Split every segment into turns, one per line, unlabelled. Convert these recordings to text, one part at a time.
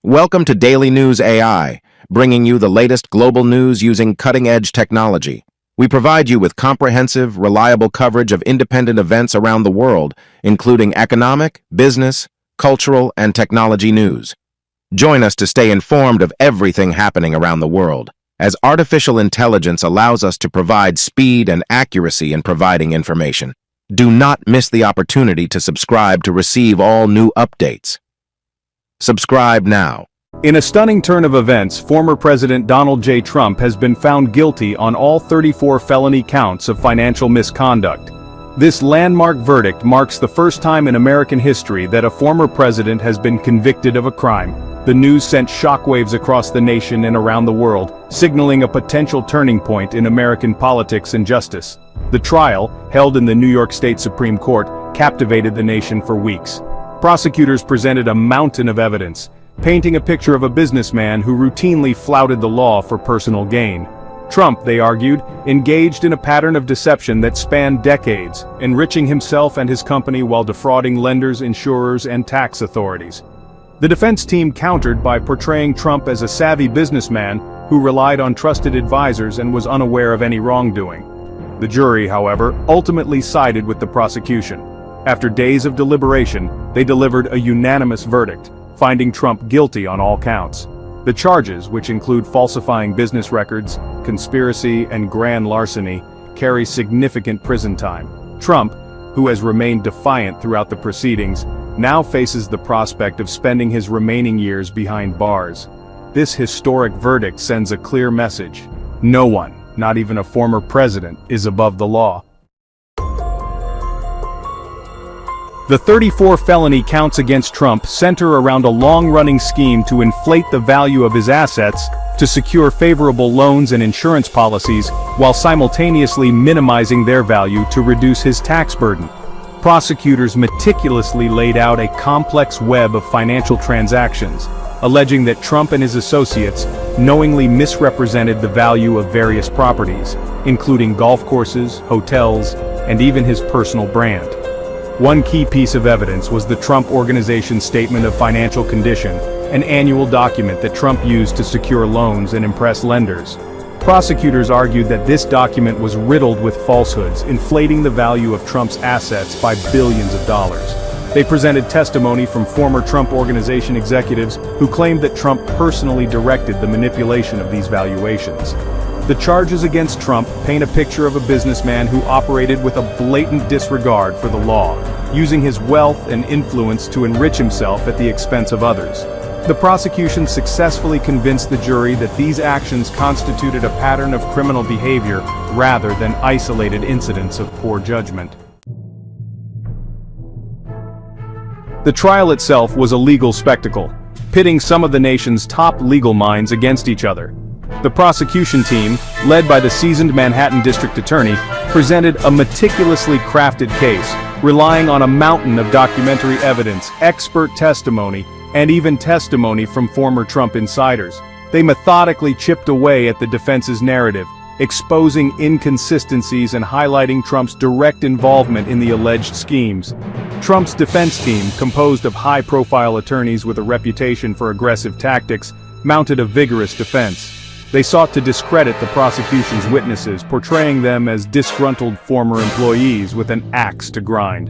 Welcome to Daily News AI, bringing you the latest global news using cutting-edge technology. We provide you with comprehensive, reliable coverage of independent events around the world, including economic, business, cultural, and technology news. Join us to stay informed of everything happening around the world, as artificial intelligence allows us to provide speed and accuracy in providing information. Do not miss the opportunity to subscribe to receive all new updates. Subscribe now.
In a stunning turn of events, former President Donald J. Trump has been found guilty on all 34 felony counts of financial misconduct. This landmark verdict marks the first time in American history that a former president has been convicted of a crime. The news sent shockwaves across the nation and around the world, signaling a potential turning point in American politics and justice. The trial, held in the New York State Supreme Court, captivated the nation for weeks. Prosecutors presented a mountain of evidence, painting a picture of a businessman who routinely flouted the law for personal gain. Trump, they argued, engaged in a pattern of deception that spanned decades, enriching himself and his company while defrauding lenders, insurers, and tax authorities. The defense team countered by portraying Trump as a savvy businessman who relied on trusted advisors and was unaware of any wrongdoing. The jury, however, ultimately sided with the prosecution. After days of deliberation, they delivered a unanimous verdict, finding Trump guilty on all counts. The charges, which include falsifying business records, conspiracy, and grand larceny, carry significant prison time. Trump, who has remained defiant throughout the proceedings, now faces the prospect of spending his remaining years behind bars. This historic verdict sends a clear message: no one, not even a former president, is above the law. The 34 felony counts against Trump center around a long-running scheme to inflate the value of his assets, to secure favorable loans and insurance policies, while simultaneously minimizing their value to reduce his tax burden. Prosecutors meticulously laid out a complex web of financial transactions, alleging that Trump and his associates knowingly misrepresented the value of various properties, including golf courses, hotels, and even his personal brand. One key piece of evidence was the Trump Organization's Statement of Financial Condition, an annual document that Trump used to secure loans and impress lenders. Prosecutors argued that this document was riddled with falsehoods, inflating the value of Trump's assets by billions of dollars. They presented testimony from former Trump Organization executives who claimed that Trump personally directed the manipulation of these valuations. The charges against Trump paint a picture of a businessman who operated with a blatant disregard for the law, using his wealth and influence to enrich himself at the expense of others. The prosecution successfully convinced the jury that these actions constituted a pattern of criminal behavior rather than isolated incidents of poor judgment. The trial itself was a legal spectacle, pitting some of the nation's top legal minds against each other. The prosecution team, led by the seasoned Manhattan District Attorney, presented a meticulously crafted case, relying on a mountain of documentary evidence, expert testimony, and even testimony from former Trump insiders. They methodically chipped away at the defense's narrative, exposing inconsistencies and highlighting Trump's direct involvement in the alleged schemes. Trump's defense team, composed of high-profile attorneys with a reputation for aggressive tactics, mounted a vigorous defense. They sought to discredit the prosecution's witnesses, portraying them as disgruntled former employees with an axe to grind.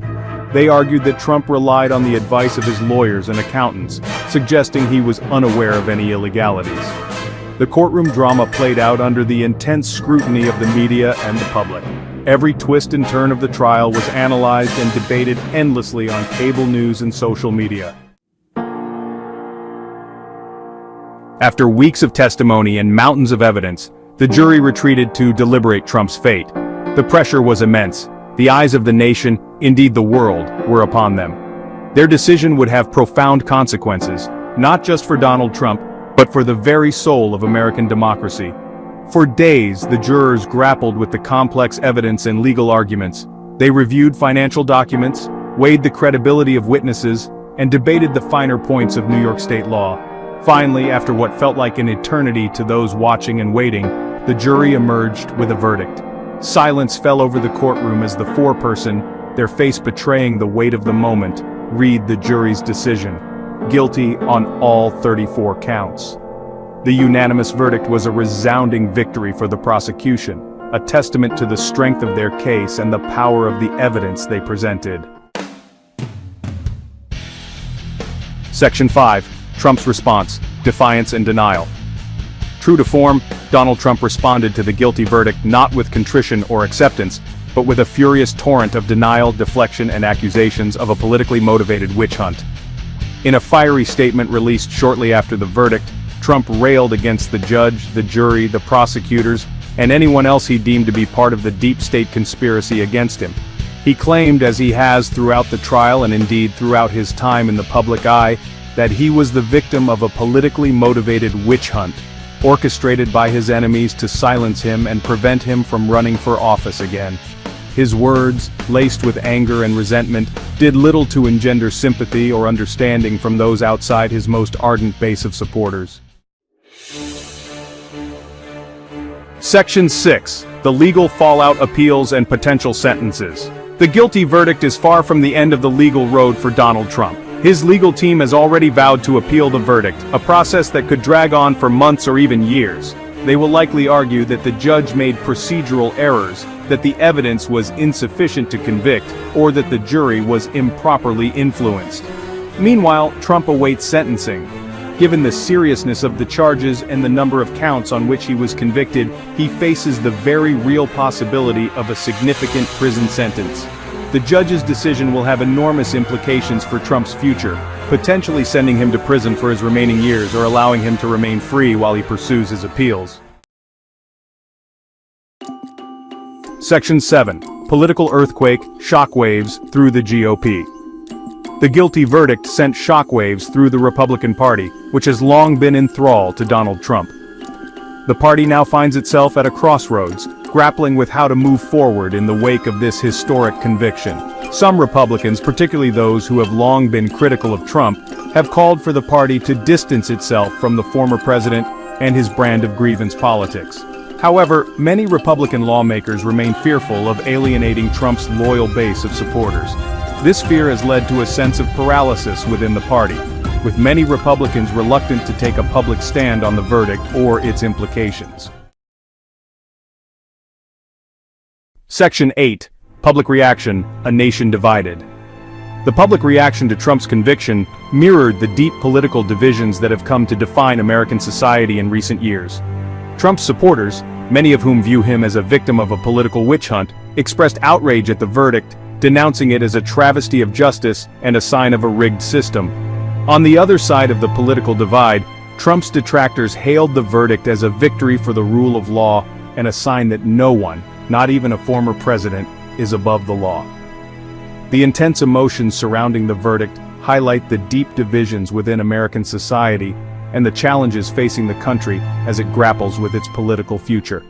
They argued that Trump relied on the advice of his lawyers and accountants, suggesting he was unaware of any illegalities. The courtroom drama played out under the intense scrutiny of the media and the public. Every twist and turn of the trial was analyzed and debated endlessly on cable news and social media. After weeks of testimony and mountains of evidence, the jury retreated to deliberate Trump's fate. The pressure was immense. The eyes of the nation, indeed the world, were upon them. Their decision would have profound consequences, not just for Donald Trump, but for the very soul of American democracy. For days, the jurors grappled with the complex evidence and legal arguments. They reviewed financial documents, weighed the credibility of witnesses, and debated the finer points of New York state law. Finally, after what felt like an eternity to those watching and waiting, the jury emerged with a verdict. Silence fell over the courtroom as the foreperson, their face betraying the weight of the moment, read the jury's decision. guilty on all 34 counts. The unanimous verdict was a resounding victory for the prosecution, a testament to the strength of their case and the power of the evidence they presented. Section 5. Trump's response, Defiance and Denial. True to form, Donald Trump responded to the guilty verdict not with contrition or acceptance, but with a furious torrent of denial, deflection, and accusations of a politically motivated witch hunt. In a fiery statement released shortly after the verdict, Trump railed against the judge, the jury, the prosecutors, and anyone else he deemed to be part of the deep state conspiracy against him. He claimed, as he has throughout the trial and indeed throughout his time in the public eye, that he was the victim of a politically motivated witch hunt, orchestrated by his enemies to silence him and prevent him from running for office again. His words, laced with anger and resentment, did little to engender sympathy or understanding from those outside his most ardent base of supporters. Section 6. The legal fallout, appeals, and potential sentences. The guilty verdict is far from the end of the legal road for Donald Trump. His legal team has already vowed to appeal the verdict, a process that could drag on for months or even years. They will likely argue that the judge made procedural errors, that the evidence was insufficient to convict, or that the jury was improperly influenced. Meanwhile, Trump awaits sentencing. Given the seriousness of the charges and the number of counts on which he was convicted, he faces the very real possibility of a significant prison sentence. The judge's decision will have enormous implications for Trump's future, potentially sending him to prison for his remaining years or allowing him to remain free while he pursues his appeals. Section 7. Political earthquake, shockwaves through the GOP. The guilty verdict sent shockwaves through the Republican Party, which has long been in thrall to Donald Trump. The party now finds itself at a crossroads, grappling with how to move forward in the wake of this historic conviction. Some Republicans, particularly those who have long been critical of Trump, have called for the party to distance itself from the former president and his brand of grievance politics. However, many Republican lawmakers remain fearful of alienating Trump's loyal base of supporters. This fear has led to a sense of paralysis within the party, with many Republicans reluctant to take a public stand on the verdict or its implications. Section 8. Public reaction, a nation divided. The public reaction to Trump's conviction mirrored the deep political divisions that have come to define American society in recent years. Trump's supporters, many of whom view him as a victim of a political witch hunt, expressed outrage at the verdict, denouncing it as a travesty of justice and a sign of a rigged system. On the other side of the political divide, Trump's detractors hailed the verdict as a victory for the rule of law and a sign that no one, not even a former president, is above the law. The intense emotions surrounding the verdict highlight the deep divisions within American society and the challenges facing the country as it grapples with its political future.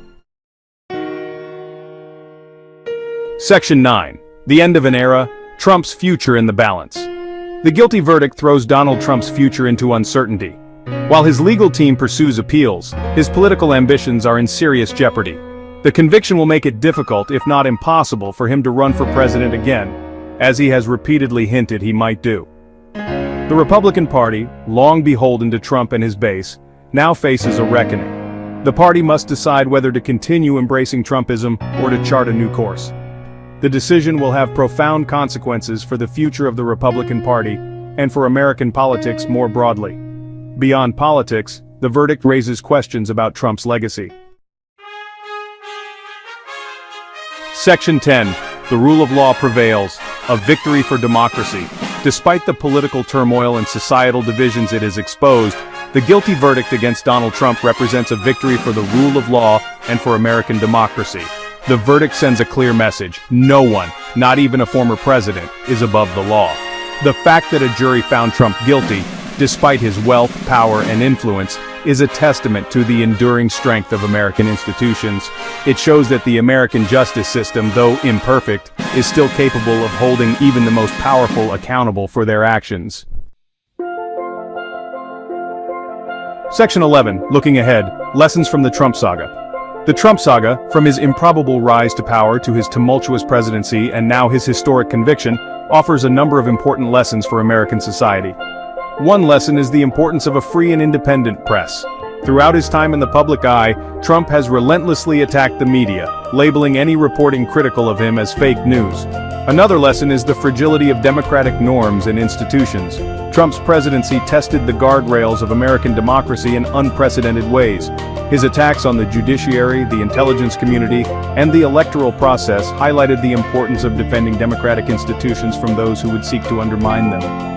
Section 9. The end of an era, Trump's future in the balance. The guilty verdict throws Donald Trump's future into uncertainty. While his legal team pursues appeals, his political ambitions are in serious jeopardy. The conviction will make it difficult, if not impossible, for him to run for president again, as he has repeatedly hinted he might do. The Republican Party, long beholden to Trump and his base, now faces a reckoning. The party must decide whether to continue embracing Trumpism or to chart a new course. The decision will have profound consequences for the future of the Republican Party and for American politics more broadly. Beyond politics, the verdict raises questions about Trump's legacy. Section 10. The rule of law prevails, a victory for democracy. Despite the political turmoil and societal divisions it has exposed, the guilty verdict against Donald Trump represents a victory for the rule of law and for American democracy. The verdict sends a clear message: no one, not even a former president, is above the law. The fact that a jury found Trump guilty, despite his wealth, power, and influence, is a testament to the enduring strength of American institutions. It shows that the American justice system, though imperfect, is still capable of holding even the most powerful accountable for their actions. Section 11. Looking ahead, lessons from the Trump Saga. The Trump Saga, from his improbable rise to power to his tumultuous presidency and now his historic conviction, offers a number of important lessons for American society. One lesson is the importance of a free and independent press. Throughout his time in the public eye, Trump has relentlessly attacked the media, labeling any reporting critical of him as fake news. Another lesson is the fragility of democratic norms and institutions. Trump's presidency tested the guardrails of American democracy in unprecedented ways. His attacks on the judiciary, the intelligence community, and the electoral process highlighted the importance of defending democratic institutions from those who would seek to undermine them.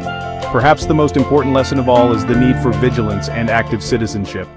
Perhaps the most important lesson of all is the need for vigilance and active citizenship.